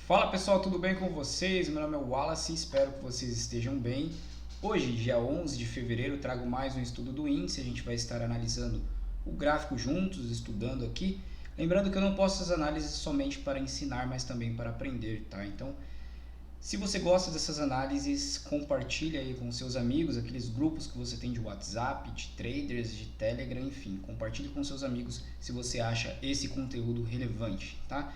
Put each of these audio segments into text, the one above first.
Fala pessoal, tudo bem com vocês? Meu nome é Wallace, espero que vocês estejam bem. Hoje, dia 11 de fevereiro, trago mais um estudo do índice. A gente vai estar analisando o gráfico juntos, estudando aqui. Lembrando que eu não posto as análises somente para ensinar, mas também para aprender, tá? Então, se você gosta dessas análises, compartilha aí com seus amigos, aqueles grupos que você tem de WhatsApp, de traders, de Telegram, enfim. Compartilhe com seus amigos se você acha esse conteúdo relevante, tá?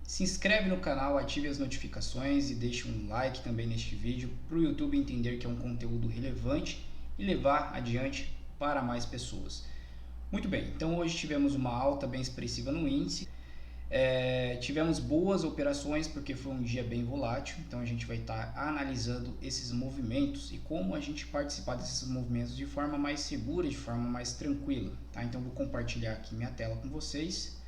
Se inscreve no canal, ative as notificações e deixe um like também neste vídeo para o YouTube entender que é um conteúdo relevante e levar adiante para mais pessoas. Muito bem, então hoje tivemos uma alta bem expressiva no índice. Tivemos boas operações porque foi um dia bem volátil, então a gente vai estar analisando esses movimentos e como a gente participar desses movimentos de forma mais segura, de forma mais tranquila, tá? Então vou compartilhar aqui minha tela com vocês.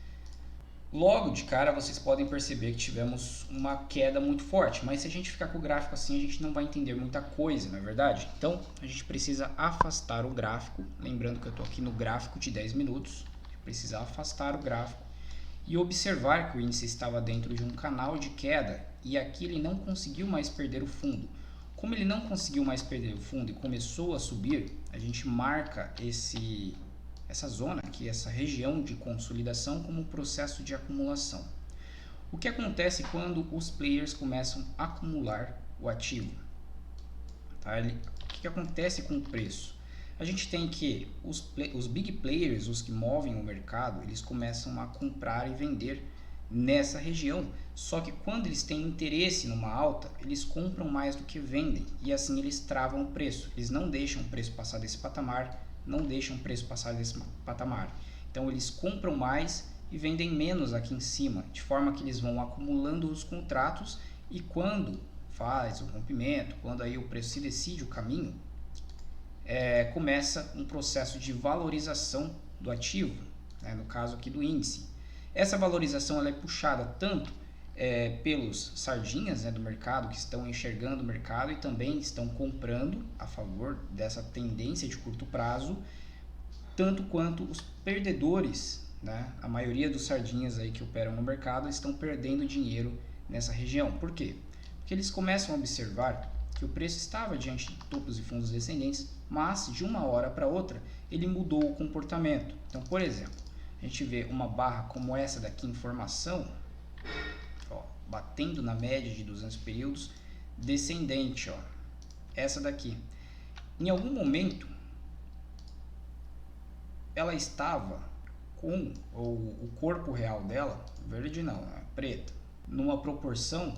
Logo de cara vocês podem perceber que tivemos uma queda muito forte, mas se a gente ficar com o gráfico assim a gente não vai entender muita coisa, não é verdade? Então a gente precisa afastar o gráfico, lembrando que eu estou aqui no gráfico de 10 minutos, a gente precisa afastar o gráfico e observar que o índice estava dentro de um canal de queda e aqui ele não conseguiu mais perder o fundo. Como ele não conseguiu mais perder o fundo e começou a subir, a gente marca essa zona aqui, essa região de consolidação como um processo de acumulação. O que acontece quando os players começam a acumular o ativo? Tá? O que acontece com o preço? A gente tem que os big players, os que movem o mercado, eles começam a comprar e vender nessa região. Só que quando eles têm interesse numa alta, eles compram mais do que vendem e assim eles travam o preço. Eles não deixam o preço passar desse patamar, não deixam o preço passar desse patamar. Então eles compram mais e vendem menos aqui em cima, de forma que eles vão acumulando os contratos e quando faz o rompimento, quando aí o preço se decide o caminho, começa um processo de valorização do ativo, né, no caso aqui do índice. Essa valorização ela é puxada tanto pelos sardinhas, né, do mercado que estão enxergando o mercado e também estão comprando a favor dessa tendência de curto prazo, tanto quanto os perdedores, né, a maioria dos sardinhas aí que operam no mercado estão perdendo dinheiro nessa região. Por quê? Porque eles começam a observar que o preço estava diante de topos e fundos descendentes, mas de uma hora para outra ele mudou o comportamento. Então, por exemplo, a gente vê uma barra como essa daqui em formação, ó, batendo na média de 200 períodos, descendente, ó, essa daqui. Em algum momento, ela estava com o corpo real dela, verde não, preta, numa proporção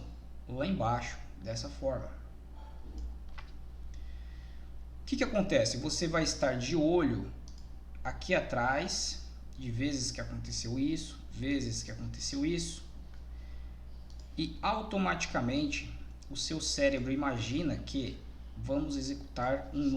lá embaixo, dessa forma. O que acontece? Você vai estar de olho aqui atrás, de vezes que aconteceu isso, vezes que aconteceu isso, e automaticamente o seu cérebro imagina que vamos executar um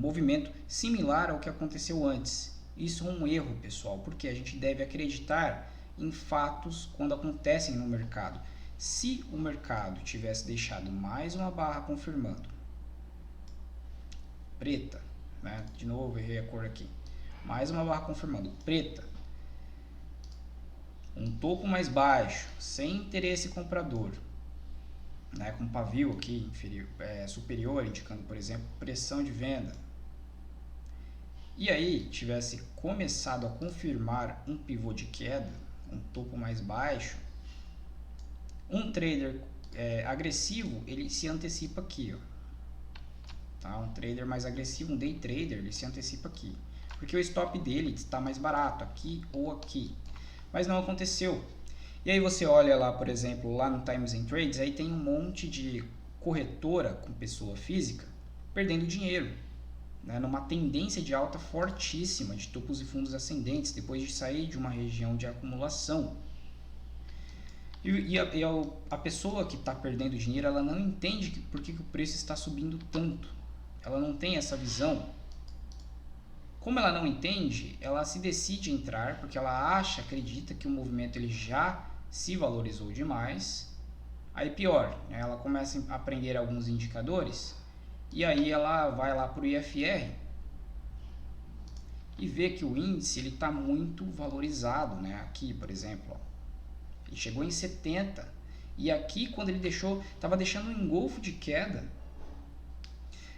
movimento similar ao que aconteceu antes. Isso é um erro, pessoal, porque a gente deve acreditar em fatos quando acontecem no mercado. Se o mercado tivesse deixado mais uma barra confirmando, preta, né? De novo errei a cor aqui, mais uma barra confirmando, preta, um topo mais baixo, sem interesse comprador, né, com pavio aqui superior, indicando, por exemplo, pressão de venda, e aí tivesse começado a confirmar um pivô de queda, um topo mais baixo, um trader agressivo, ele se antecipa aqui, ó. Tá? Um trader mais agressivo, um day trader, ele se antecipa aqui, porque o stop dele está mais barato, aqui ou aqui, mas não aconteceu. E aí você olha lá, por exemplo, lá no Times and Trades, aí tem um monte de corretora com pessoa física perdendo dinheiro, né, numa tendência de alta fortíssima de topos e fundos ascendentes, depois de sair de uma região de acumulação. E a pessoa que está perdendo dinheiro, ela não entende por que o preço está subindo tanto. Ela não tem essa visão. Como ela não entende, ela se decide entrar porque ela acredita que o movimento ele já se valorizou demais. Aí pior, né? Ela começa a aprender alguns indicadores e aí ela vai lá para o IFR e vê que o índice está muito valorizado, né? Aqui, por exemplo, ó, ele chegou em 70 E aqui, quando ele estava deixando um engolfo de queda,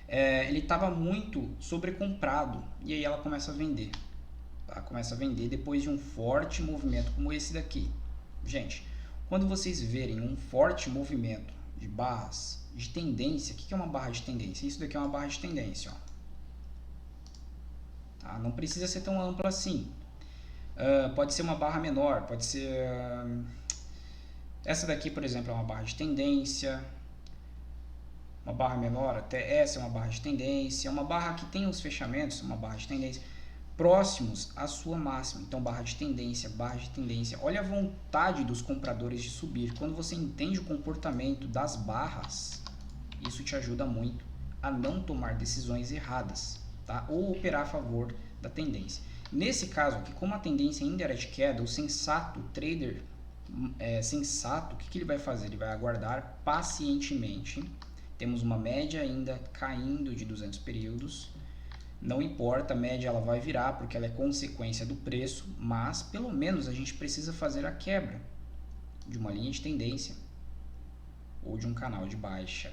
ele estava muito sobrecomprado. E aí ela começa a vender. Tá? Começa a vender depois de um forte movimento como esse daqui. Gente, quando vocês verem um forte movimento de barras de tendência, o que é uma barra de tendência? Isso daqui é uma barra de tendência. Ó. Tá? Não precisa ser tão ampla assim. Pode ser uma barra menor, pode ser... essa daqui, por exemplo, é uma barra de tendência. Uma barra menor, até essa é uma barra de tendência. Uma barra que tem os fechamentos, uma barra de tendência, próximos à sua máxima. Então, barra de tendência, barra de tendência. Olha a vontade dos compradores de subir. Quando você entende o comportamento das barras, isso te ajuda muito a não tomar decisões erradas, tá? Ou operar a favor da tendência. Nesse caso aqui, como a tendência ainda era de queda, o sensato, o trader sensato, o que ele vai fazer? Ele vai aguardar pacientemente. Temos uma média ainda caindo de 200 períodos. Não importa, a média ela vai virar porque ela é consequência do preço, mas pelo menos a gente precisa fazer a quebra de uma linha de tendência ou de um canal de baixa.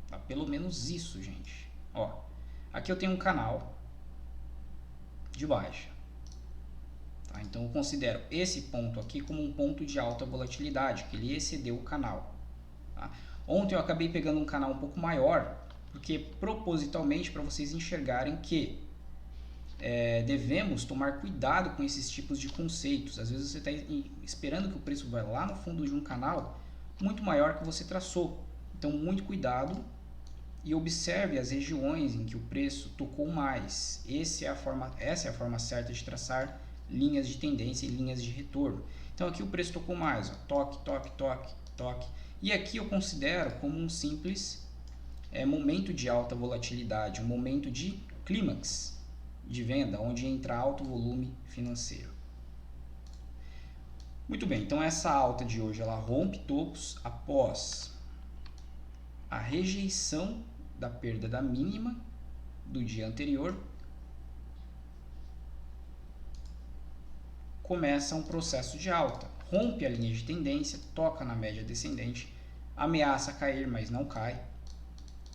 Tá? Pelo menos isso, gente. Ó, aqui eu tenho um canal de baixa. Tá? Então eu considero esse ponto aqui como um ponto de alta volatilidade, que ele excedeu o canal. Tá? Ontem eu acabei pegando um canal um pouco maior, porque propositalmente para vocês enxergarem que devemos tomar cuidado com esses tipos de conceitos. Às vezes você está esperando que o preço vai lá no fundo de um canal muito maior que você traçou. Então muito cuidado e observe as regiões em que o preço tocou mais. Essa é a forma certa de traçar linhas de tendência e linhas de retorno. Então aqui o preço tocou mais, ó, toque, toque, toque, toque. E aqui eu considero como um simples momento de alta volatilidade, um momento de clímax de venda, onde entra alto volume financeiro. Muito bem, então essa alta de hoje ela rompe topos após a rejeição da perda da mínima do dia anterior. Começa um processo de alta, rompe a linha de tendência, toca na média descendente, ameaça cair, mas não cai,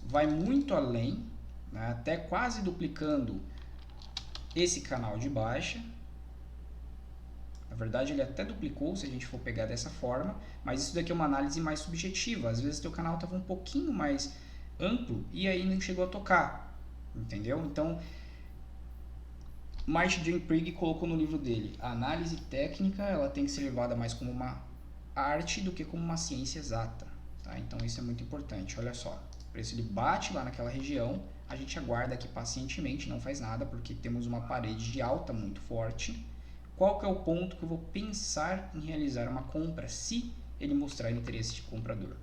vai muito além, né, até quase duplicando esse canal de baixa. Na verdade ele até duplicou se a gente for pegar dessa forma, mas isso daqui é uma análise mais subjetiva. Às vezes teu canal estava um pouquinho mais amplo e aí não chegou a tocar, entendeu? Então Martin J. Prigg colocou no livro dele: a análise técnica ela tem que ser levada mais como uma arte do que como uma ciência exata, tá? Então isso é muito importante. Olha só, o preço ele bate lá naquela região, a gente aguarda aqui pacientemente, não faz nada porque temos uma parede de alta muito forte. Qual que é o ponto que eu vou pensar em realizar uma compra se ele mostrar interesse de comprador?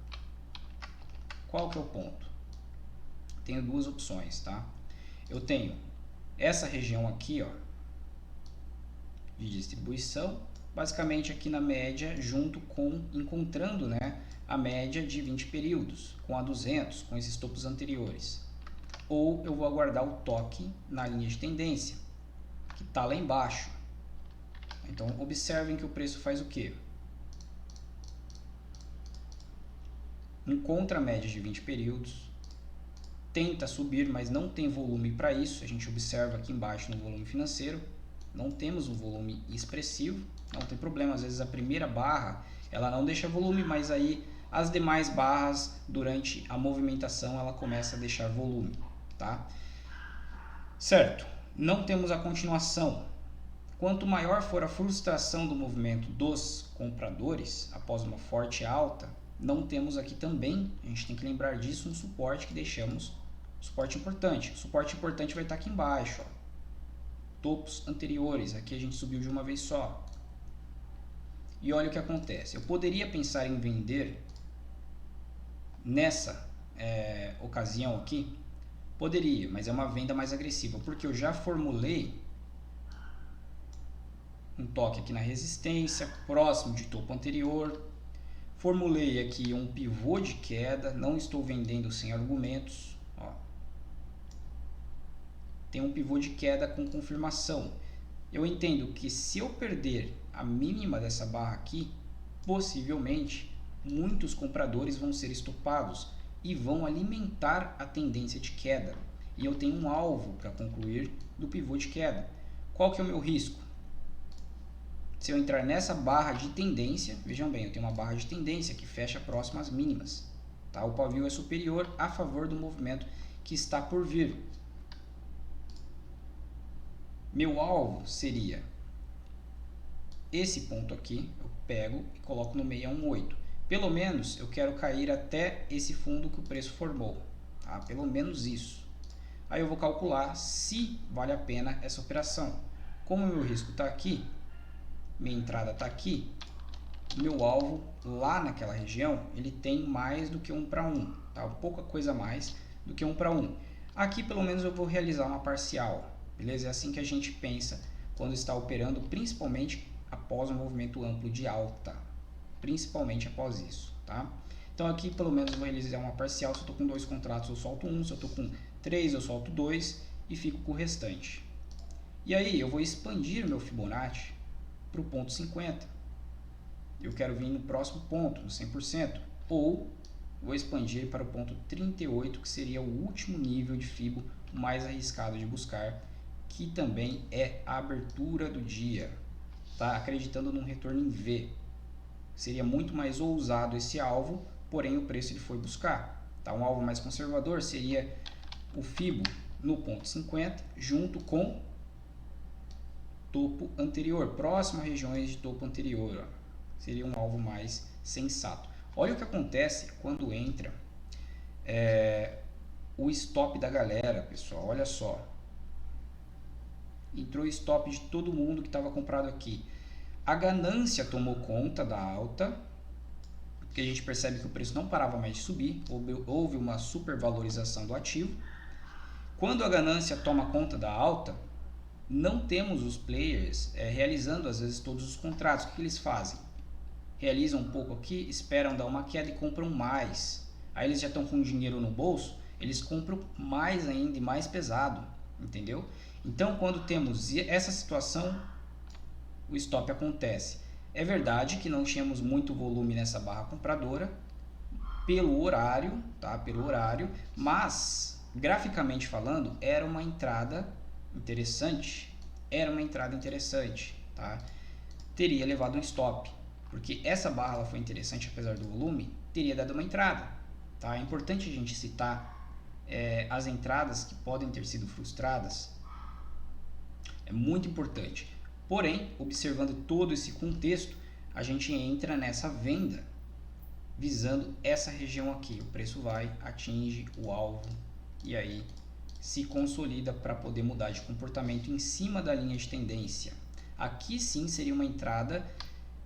Qual que é o ponto? Tenho duas opções, tá? Eu tenho essa região aqui, ó, de distribuição, basicamente aqui na média, junto com, encontrando, né, a média de 20 períodos, com a 200, com esses topos anteriores. Ou eu vou aguardar o toque na linha de tendência, que está lá embaixo. Então, observem que o preço faz o quê? Encontra a média de 20 períodos, tenta subir, mas não tem volume para isso. A gente observa aqui embaixo no volume financeiro, não temos um volume expressivo, não tem problema. Às vezes a primeira barra ela não deixa volume, mas aí as demais barras durante a movimentação ela começa a deixar volume, tá? Certo, não temos a continuação. Quanto maior for a frustração do movimento dos compradores após uma forte alta, não temos aqui também, a gente tem que lembrar disso, um suporte que deixamos, suporte importante. O suporte importante vai estar aqui embaixo, ó. Topos anteriores, aqui a gente subiu de uma vez só. E olha o que acontece, eu poderia pensar em vender nessa ocasião aqui, poderia, mas é uma venda mais agressiva, porque eu já formulei um toque aqui na resistência, próximo de topo anterior. Formulei aqui um pivô de queda, não estou vendendo sem argumentos. Ó. Tem um pivô de queda com confirmação. Eu entendo que se eu perder a mínima dessa barra aqui, possivelmente muitos compradores vão ser estopados e vão alimentar a tendência de queda. E eu tenho um alvo para concluir do pivô de queda. Qual que é o meu risco? Se eu entrar nessa barra de tendência, vejam bem, eu tenho uma barra de tendência que fecha próximo às mínimas. Tá? O pavio é superior a favor do movimento que está por vir. Meu alvo seria esse ponto aqui, eu pego e coloco no 618. Pelo menos eu quero cair até esse fundo que o preço formou. Tá? Pelo menos isso. Aí eu vou calcular se vale a pena essa operação. Como o meu risco está aqui, minha entrada está aqui, meu alvo lá naquela região, ele tem mais do que 1 para 1, tá? Pouca coisa mais do que 1 para 1. Aqui pelo menos eu vou realizar uma parcial, beleza? É assim que a gente pensa quando está operando, principalmente após um movimento amplo de alta, principalmente após isso, tá? Então aqui pelo menos eu vou realizar uma parcial. Se eu estou com 2 contratos eu solto 1, se eu estou com 3 eu solto 2 e fico com o restante. E aí eu vou expandir o meu Fibonacci para o ponto 50. Eu quero vir no próximo ponto, no 100%, ou vou expandir para o ponto 38, que seria o último nível de Fibo mais arriscado de buscar, que também é a abertura do dia, tá? Acreditando num retorno em V. Seria muito mais ousado esse alvo, porém o preço ele foi buscar. Tá? Um alvo mais conservador seria o Fibo no ponto 50, junto com topo anterior, próximo a regiões de topo anterior, ó. Seria um alvo mais sensato. Olha o que acontece quando entra o stop da galera, pessoal. Olha só. Entrou o stop de todo mundo que estava comprado aqui. A ganância tomou conta da alta, porque a gente percebe que o preço não parava mais de subir. Houve uma supervalorização do ativo. Quando a ganância toma conta da alta, não temos os players realizando às vezes todos os contratos. O que eles fazem? Realizam um pouco aqui, esperam dar uma queda e compram mais. Aí eles já estão com dinheiro no bolso, eles compram mais ainda e mais pesado, entendeu? Então quando temos essa situação, o stop acontece. É verdade que não tínhamos muito volume nessa barra compradora pelo horário, tá? Pelo horário, mas graficamente falando era uma entrada interessante, tá? Teria levado um stop. Porque essa barra ela foi interessante apesar do volume, teria dado uma entrada. Tá? É importante a gente citar as entradas que podem ter sido frustradas. É muito importante. Porém, observando todo esse contexto, a gente entra nessa venda visando essa região aqui. O preço vai, atinge o alvo e aí se consolida para poder mudar de comportamento em cima da linha de tendência. Aqui sim seria uma entrada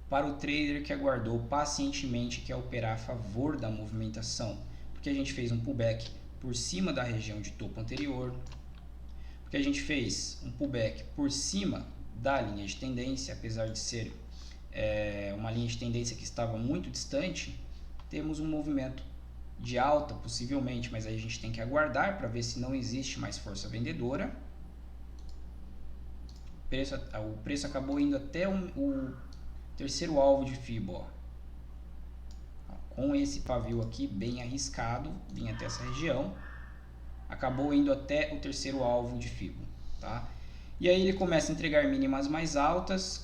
para o trader que aguardou pacientemente, quer operar a favor da movimentação, porque a gente fez um pullback por cima da região de topo anterior, porque a gente fez um pullback por cima da linha de tendência, apesar de ser uma linha de tendência que estava muito distante, temos um movimento de alta possivelmente, mas aí a gente tem que aguardar para ver se não existe mais força vendedora. O preço acabou indo até o terceiro alvo de Fibo, ó. Com esse pavio aqui bem arriscado, vinha até essa região, acabou indo até o terceiro alvo de Fibo, tá? E aí ele começa a entregar mínimas mais altas,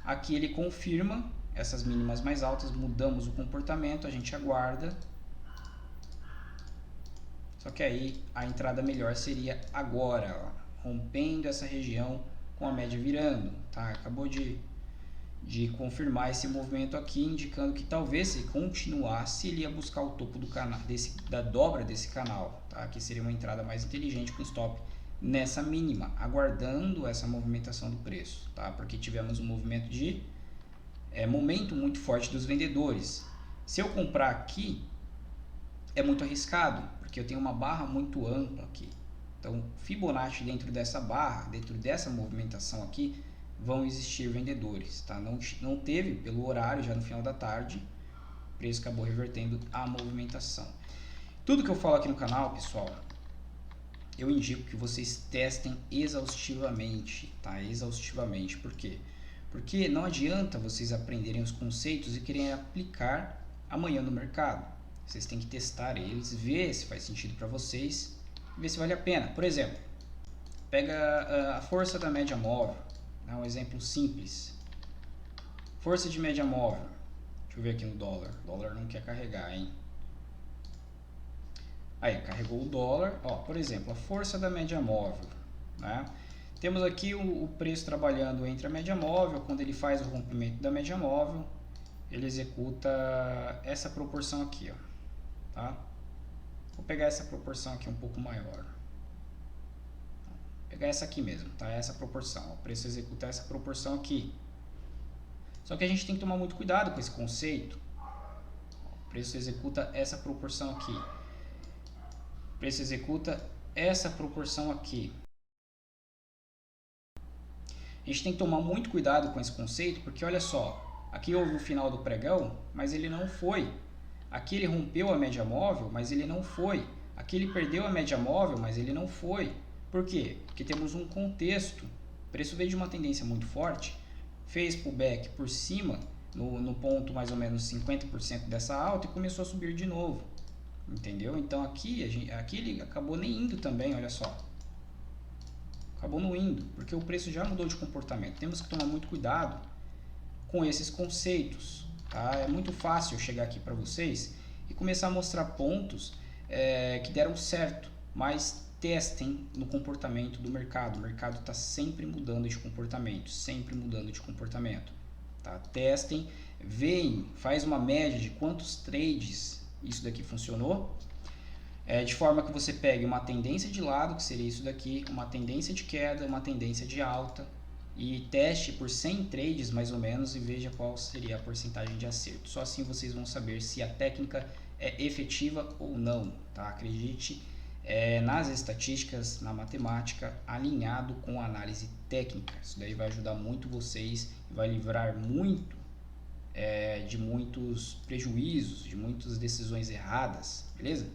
aqui ele confirma essas mínimas mais altas, mudamos o comportamento, a gente aguarda, só que aí a entrada melhor seria agora, ó, rompendo essa região com a média virando, tá? Acabou de confirmar esse movimento aqui, indicando que talvez se continuasse ele ia buscar o topo do canal, da dobra desse canal, tá? Que seria uma entrada mais inteligente com stop nessa mínima, aguardando essa movimentação do preço, tá? Porque tivemos um movimento de momento muito forte dos vendedores. Se eu comprar aqui é muito arriscado, porque eu tenho uma barra muito ampla aqui. Então, Fibonacci dentro dessa barra, dentro dessa movimentação aqui, vão existir vendedores, tá? Não teve pelo horário, já no final da tarde, o preço acabou revertendo a movimentação. Tudo que eu falo aqui no canal, pessoal, eu indico que vocês testem exaustivamente, tá? Exaustivamente, por quê? Porque não adianta vocês aprenderem os conceitos e querem aplicar amanhã no mercado. Vocês têm que testar eles, ver se faz sentido para vocês, ver se vale a pena. Por exemplo, pega a força da média móvel, né, um exemplo simples. Força de média móvel. Deixa eu ver aqui no dólar. O dólar não quer carregar, hein? Aí, carregou o dólar. Ó, por exemplo, a força da média móvel, né? Temos aqui o preço trabalhando entre a média móvel. Quando ele faz o rompimento da média móvel, ele executa essa proporção aqui, ó, tá? Vou pegar essa proporção aqui um pouco maior. Vou pegar essa aqui mesmo, tá? Essa proporção. O preço executa essa proporção aqui. Só que a gente tem que tomar muito cuidado com esse conceito. O preço executa essa proporção aqui. O preço executa essa proporção aqui. A gente tem que tomar muito cuidado com esse conceito, porque olha só, aqui houve o final do pregão, mas ele não foi. Aqui ele rompeu a média móvel, mas ele não foi. Aqui ele perdeu a média móvel, mas ele não foi. Por quê? Porque temos um contexto. O preço veio de uma tendência muito forte, fez pullback por cima, no ponto mais ou menos 50% dessa alta, e começou a subir de novo. Entendeu? Então aqui ele acabou nem indo também, olha só. Acabou não indo, porque o preço já mudou de comportamento. Temos que tomar muito cuidado com esses conceitos. Tá? É muito fácil eu chegar aqui para vocês e começar a mostrar pontos que deram certo, mas testem no comportamento do mercado. O mercado está sempre mudando de comportamento, sempre mudando de comportamento. Tá? Testem, veem, faz uma média de quantos trades isso daqui funcionou, de forma que você pegue uma tendência de lado, que seria isso daqui, uma tendência de queda, uma tendência de alta, e teste por 100 trades mais ou menos e veja qual seria a porcentagem de acerto. Só assim vocês vão saber se a técnica é efetiva ou não. Tá? Acredite nas estatísticas, na matemática, alinhado com a análise técnica. Isso daí vai ajudar muito vocês e vai livrar muito de muitos prejuízos, de muitas decisões erradas, beleza?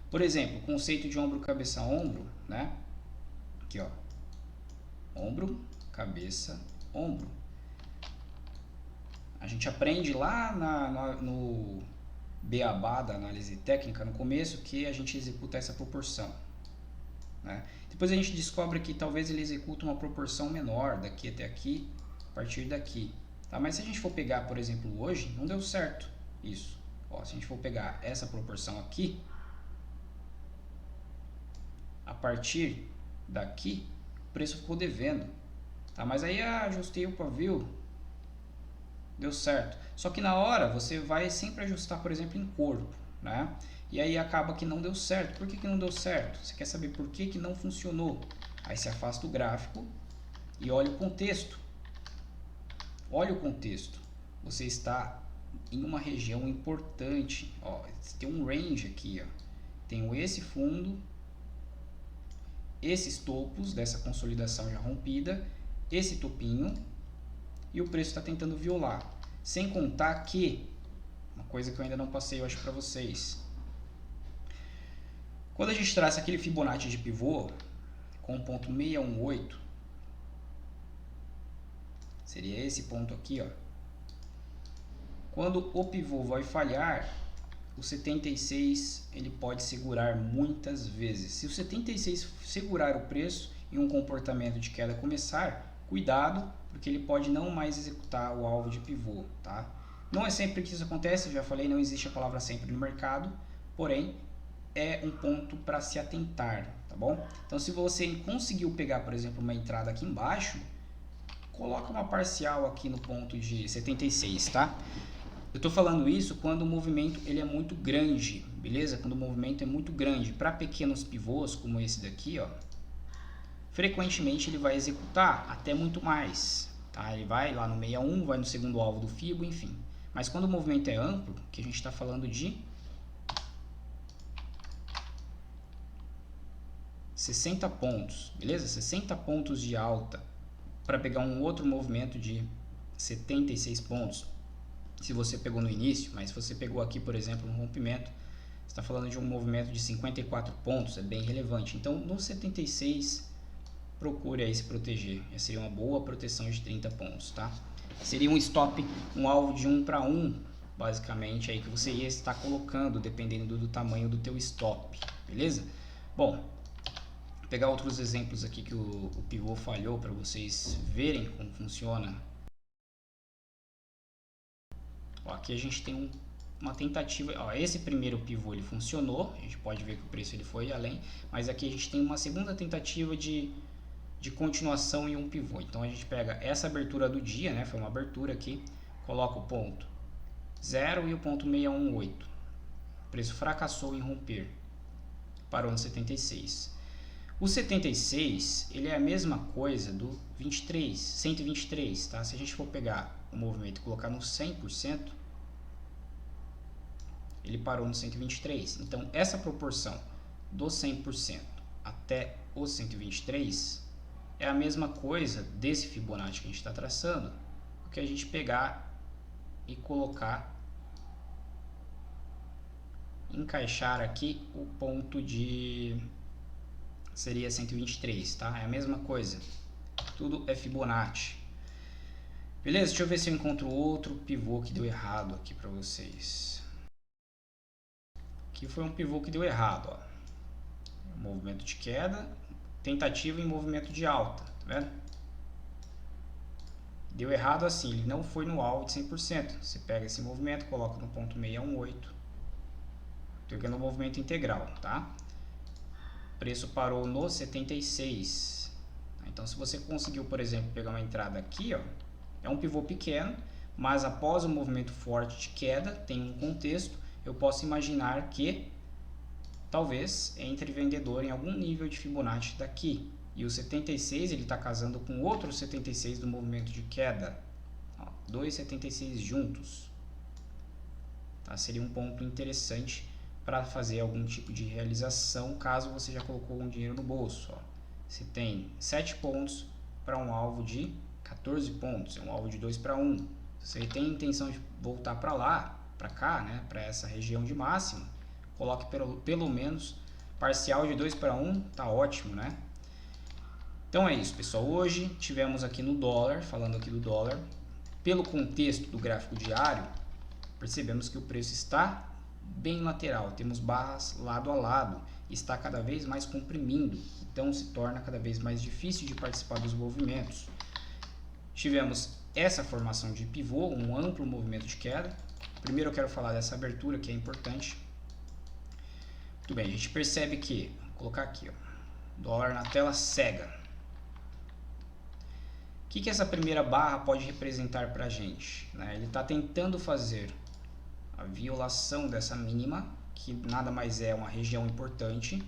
Por exemplo, o conceito de ombro, cabeça, ombro, né? Aqui, ó. Ombro, cabeça, ombro. A gente aprende lá no beabá da análise técnica, no começo, que a gente executa essa proporção, né? Depois a gente descobre que talvez ele executa uma proporção menor, daqui até aqui, a partir daqui. Tá? Mas se a gente for pegar, por exemplo, hoje, não deu certo isso. Ó, se a gente for pegar essa proporção aqui, a partir daqui, o preço ficou devendo. Tá? Mas aí ajustei o pavio, deu certo. Só que na hora você vai sempre ajustar, por exemplo, em corpo, né? E aí acaba que não deu certo. Por que não deu certo? Você quer saber por que não funcionou? Aí você afasta o gráfico e olha o contexto. Olha o contexto. Você está em uma região importante. Ó, tem um range aqui. Ó. Tenho esse fundo, esses topos dessa consolidação já rompida, esse topinho, e o preço está tentando violar. Sem contar que, uma coisa que eu ainda não passei, eu acho, para vocês. Quando a gente traça aquele Fibonacci de pivô com o ponto 618, seria esse ponto aqui, ó. Quando o pivô vai falhar, o 76 ele pode segurar muitas vezes. Se o 76 segurar o preço e um comportamento de queda começar, cuidado, porque ele pode não mais executar o alvo de pivô, tá? Não é sempre que isso acontece, eu já falei, não existe a palavra sempre no mercado, porém é um ponto para se atentar, tá bom? Então se você conseguiu pegar, por exemplo, uma entrada aqui embaixo, coloca uma parcial aqui no ponto de 76, tá? Eu estou falando isso quando o movimento ele é muito grande, beleza? Quando o movimento é muito grande. Para pequenos pivôs, como esse daqui, ó, frequentemente ele vai executar até muito mais, tá? Ele vai lá no 61, vai no segundo alvo do Fibo, enfim. Mas quando o movimento é amplo, que a gente está falando de 60 pontos, beleza? 60 pontos de alta para pegar um outro movimento de 76 pontos. Se você pegou no início, mas se você pegou aqui, por exemplo, no rompimento, você está falando de um movimento de 54 pontos, é bem relevante. Então, no 76, procure aí se proteger. Essa seria uma boa proteção de 30 pontos, tá? seria um stop, um alvo de 1 para 1, basicamente, aí que você ia estar colocando, dependendo do tamanho do teu stop, beleza? Bom, vou pegar outros exemplos aqui que o pivô falhou para vocês verem como funciona. Ó, aqui a gente tem uma tentativa, ó, esse primeiro pivô ele funcionou, a gente pode ver que o preço ele foi além, mas aqui a gente tem uma segunda tentativa de continuação em um pivô. Então a gente pega essa abertura do dia, né, foi uma abertura aqui, coloca o ponto 0 e o ponto 618. O preço fracassou em romper, parou no 76. O 76, ele é a mesma coisa do 23, 123, tá? Se a gente for pegar o movimento e colocar no 100%, ele parou no 123. Então, essa proporção do 100% até o 123 é a mesma coisa desse Fibonacci que a gente está traçando, o que a gente pegar e colocar, encaixar aqui o ponto de... seria 123, tá? É a mesma coisa. Tudo é Fibonacci. Beleza? Deixa eu ver se eu encontro outro pivô que deu errado aqui para vocês. Aqui foi um pivô que deu errado, ó. Movimento de queda, tentativa em movimento de alta, tá vendo? Deu errado assim, ele não foi no alvo de 100%. Você pega esse movimento, coloca no ponto 618. Pegando o movimento integral, tá? O preço parou no 76. Então, se você conseguiu, por exemplo, pegar uma entrada aqui, ó, é um pivô pequeno, mas após um movimento forte de queda, tem um contexto, eu posso imaginar que talvez entre vendedor em algum nível de Fibonacci daqui. E o 76 ele está casando com outro 76 do movimento de queda. Ó, dois 76 juntos. Tá? Seria um ponto interessante para fazer algum tipo de realização, caso você já colocou um dinheiro no bolso. Ó. Você tem 7 pontos para um alvo de 14 pontos, é um alvo de 2 para 1. Se você tem intenção de voltar para lá, para cá, né, para essa região de máxima, coloque pelo menos parcial de 2 para 1, tá ótimo, né? Então é isso, pessoal. Hoje tivemos aqui no dólar, falando aqui do dólar, pelo contexto do gráfico diário, percebemos que o preço está bem lateral, temos barras lado a lado, está cada vez mais comprimindo, então se torna cada vez mais difícil de participar dos movimentos. Tivemos essa formação de pivô, um amplo movimento de queda. Primeiro eu quero falar dessa abertura que é importante. Muito bem, a gente percebe que, vou colocar aqui, ó, dólar na tela cega. O que essa primeira barra pode representar para a gente? Né? Ele está tentando fazer a violação dessa mínima, que nada mais é uma região importante.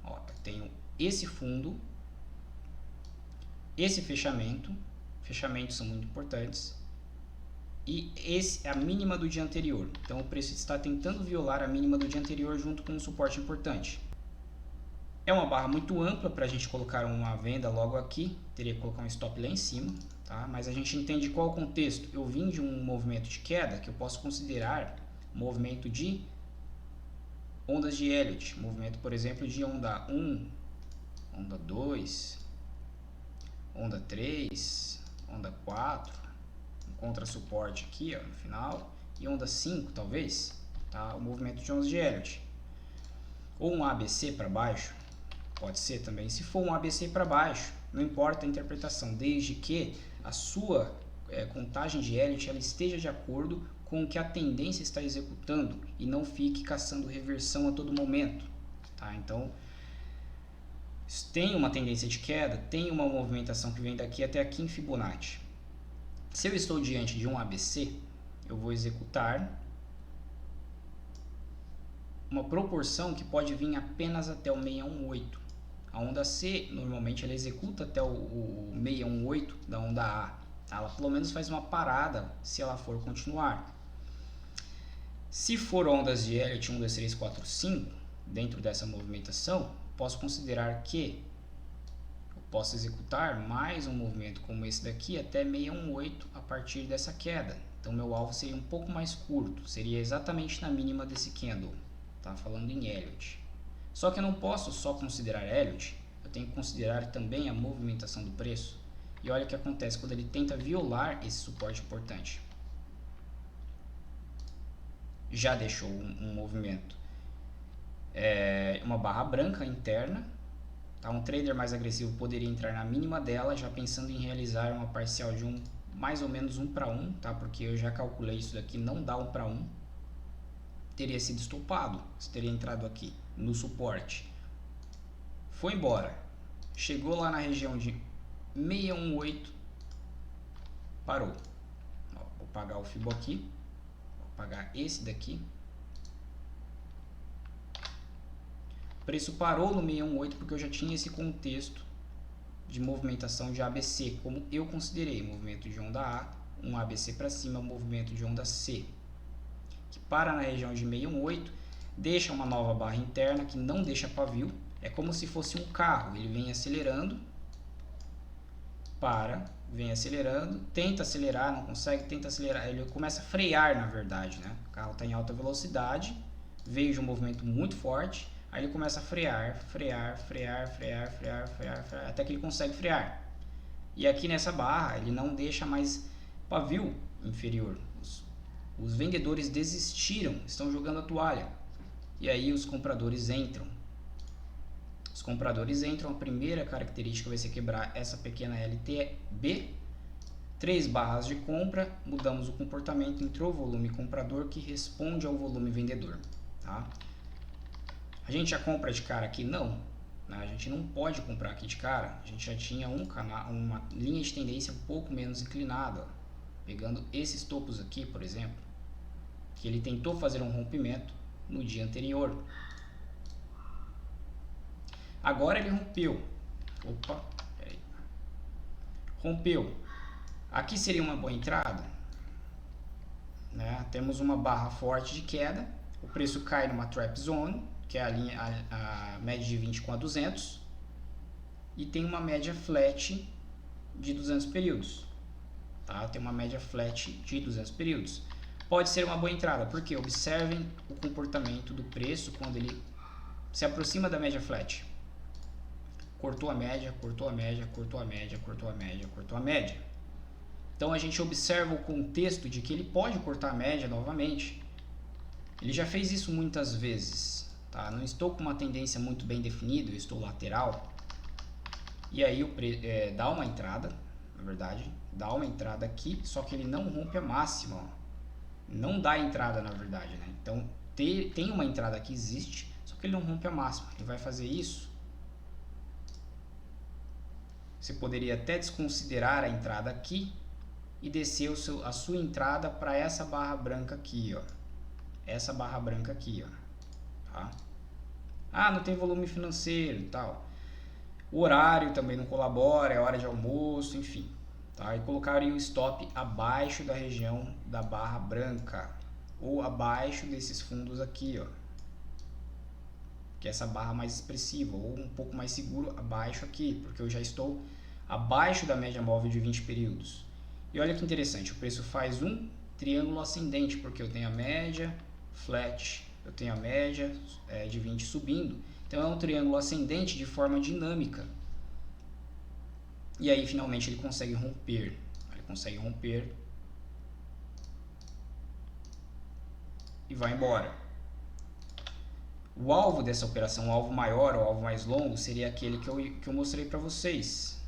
Ó, eu tenho esse fundo, esse fechamento, fechamentos são muito importantes, e esse é a mínima do dia anterior. Então o preço está tentando violar a mínima do dia anterior junto com um suporte importante. É uma barra muito ampla para a gente colocar uma venda logo aqui, teria que colocar um stop lá em cima, tá? Mas a gente entende qual é o contexto. Eu vim de um movimento de queda que eu posso considerar movimento de ondas de Elliott, movimento, por exemplo, de onda 1, onda 2, onda 3, onda 4, um contra-suporte aqui, ó, no final, e onda 5 talvez, tá? O movimento de ondas de Elliott. Ou um ABC para baixo, pode ser também. Se for um ABC para baixo, não importa a interpretação, desde que a sua contagem de Elliott ela esteja de acordo com o que a tendência está executando e não fique caçando reversão a todo momento. Tá? Então, tem uma tendência de queda, tem uma movimentação que vem daqui até aqui em Fibonacci. Se eu estou diante de um ABC, eu vou executar uma proporção que pode vir apenas até o 618. A onda C, normalmente, ela executa até o 618 da onda A. Ela pelo menos faz uma parada se ela for continuar. Se for ondas de Elliott 1, 2, 3, 4, 5, dentro dessa movimentação, posso considerar que eu posso executar mais um movimento como esse daqui até 618 a partir dessa queda. Então, meu alvo seria um pouco mais curto, seria exatamente na mínima desse candle. Tá falando em Elliott. Só que eu não posso só considerar Elliott, eu tenho que considerar também a movimentação do preço. E olha o que acontece quando ele tenta violar esse suporte importante. Já deixou um movimento, uma barra branca interna. Tá? Um trader mais agressivo poderia entrar na mínima dela, já pensando em realizar uma parcial de mais ou menos 1 para 1, tá? Porque eu já calculei isso daqui, não dá 1 para 1. Teria sido estopado, você teria entrado aqui no suporte. Foi embora, chegou lá na região de 618, parou. Ó, vou pagar o Fibo aqui, vou pagar esse daqui. O preço parou no 618 porque eu já tinha esse contexto de movimentação de ABC, como eu considerei, movimento de onda A, um ABC para cima, movimento de onda C, que para na região de 618, deixa uma nova barra interna que não deixa pavio, é como se fosse um carro, ele vem acelerando, vem acelerando, tenta acelerar, não consegue, tenta acelerar, ele começa a frear na verdade, né? O carro está em alta velocidade, veio de um movimento muito forte, aí ele começa a frear, até que ele consegue frear. E aqui nessa barra ele não deixa mais pavio inferior. Os vendedores desistiram, estão jogando a toalha. E aí os compradores entram. Os compradores entram, a primeira característica vai ser quebrar essa pequena LTB. 3 barras de compra, mudamos o comportamento, entrou o volume comprador que responde ao volume vendedor. Tá? A gente já compra de cara aqui? Não. A gente não pode comprar aqui de cara. A gente já tinha uma linha de tendência um pouco menos inclinada. Ó. Pegando esses topos aqui, por exemplo, que ele tentou fazer um rompimento no dia anterior. Agora ele rompeu. Opa, peraí. Rompeu. Aqui seria uma boa entrada. Né? Temos uma barra forte de queda. O preço cai numa trap zone, que é a média de 20 com a 200, e tem uma média flat de 200 períodos, tá? Tem uma média flat de 200 períodos. Pode ser uma boa entrada, porque observem o comportamento do preço quando ele se aproxima da média flat. Cortou a média, cortou a média, cortou a média, cortou a média, cortou a média. Então a gente observa o contexto de que ele pode cortar a média novamente. Ele já fez isso muitas vezes. Tá? Não estou com uma tendência muito bem definida, eu estou lateral. E aí dá uma entrada, na verdade, dá uma entrada aqui, só que ele não rompe a máxima. Ó. Não dá entrada, na verdade. Né? Então tem uma entrada que existe, só que ele não rompe a máxima. Ele vai fazer isso. Você poderia até desconsiderar a entrada aqui e descer a sua entrada para essa barra branca aqui. Ó. Essa barra branca aqui. Ó. Tá? Ah, não tem volume financeiro e tal. O horário também não colabora, é hora de almoço, enfim. Tá? E colocaria o stop abaixo da região da barra branca. Ou abaixo desses fundos aqui, ó. Que é essa barra mais expressiva. Ou um pouco mais seguro abaixo aqui. Porque eu já estou abaixo da média móvel de 20 períodos. E olha que interessante, o preço faz um triângulo ascendente. Porque eu tenho a média flat, eu tenho a média de 20 subindo. Então é um triângulo ascendente de forma dinâmica. E aí finalmente ele consegue romper. Ele consegue romper. E vai embora. O alvo dessa operação, o alvo maior, o alvo mais longo, seria aquele que eu mostrei para vocês.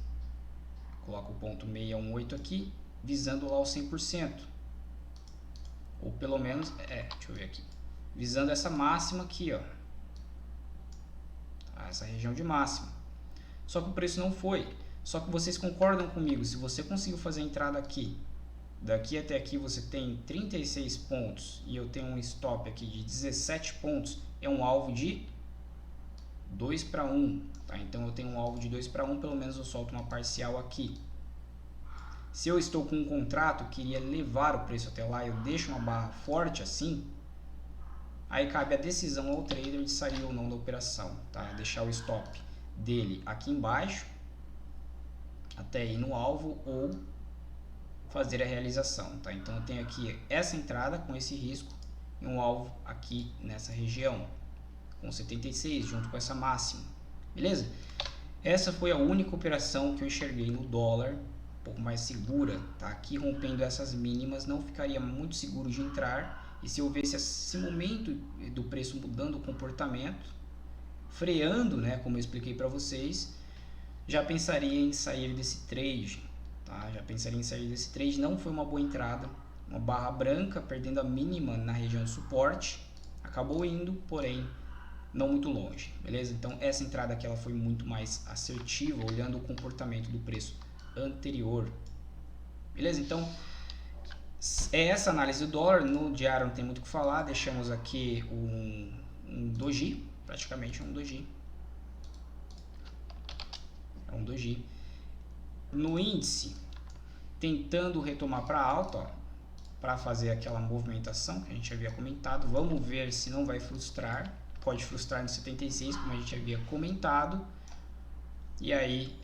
Coloco o ponto 618 aqui, visando lá o 100%. Ou pelo menos, deixa eu ver aqui. Visando essa máxima aqui, ó. Essa região de máxima. Só que o preço não foi. Só que vocês concordam comigo, se você conseguiu fazer a entrada aqui, daqui até aqui você tem 36 pontos e eu tenho um stop aqui de 17 pontos, é um alvo de 2 para 1. Tá? Então eu tenho um alvo de 2 para 1, pelo menos eu solto uma parcial aqui. Se eu estou com um contrato, queria levar o preço até lá, eu deixo uma barra forte assim, aí cabe a decisão ao trader de sair ou não da operação, tá? Deixar o stop dele aqui embaixo, até ir no alvo, ou fazer a realização, tá? Então eu tenho aqui essa entrada com esse risco e um alvo aqui nessa região, com 76, junto com essa máxima, beleza? Essa foi a única operação que eu enxerguei no dólar um pouco mais segura, tá? Aqui rompendo essas mínimas não ficaria muito seguro de entrar, e se houvesse esse momento do preço mudando o comportamento, freando, né, como eu expliquei para vocês, já pensaria em sair desse trade, tá? Já pensaria em sair desse trade, não foi uma boa entrada, uma barra branca perdendo a mínima na região de suporte, acabou indo, porém não muito longe, beleza? Então essa entrada aqui ela foi muito mais assertiva, olhando o comportamento do preço anterior, beleza? Então é essa análise do dólar. No diário não tem muito o que falar, deixamos aqui um doji, praticamente um doji, é um doji. No índice, tentando retomar para alta, para fazer aquela movimentação que a gente havia comentado. Vamos ver se não vai frustrar, pode frustrar no 76, como a gente havia comentado. E aí,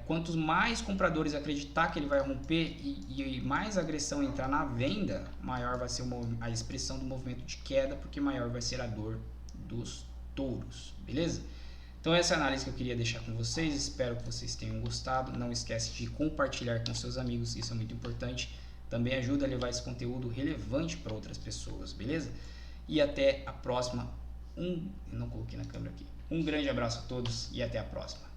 quantos mais compradores acreditar que ele vai romper e mais agressão entrar na venda, maior vai ser a expressão do movimento de queda, porque maior vai ser a dor dos touros, beleza? Então essa é a análise que eu queria deixar com vocês, espero que vocês tenham gostado. Não esquece de compartilhar com seus amigos, isso é muito importante. Também ajuda a levar esse conteúdo relevante para outras pessoas, beleza? E até a próxima. Não coloquei na câmera aqui. Um grande abraço a todos e até a próxima.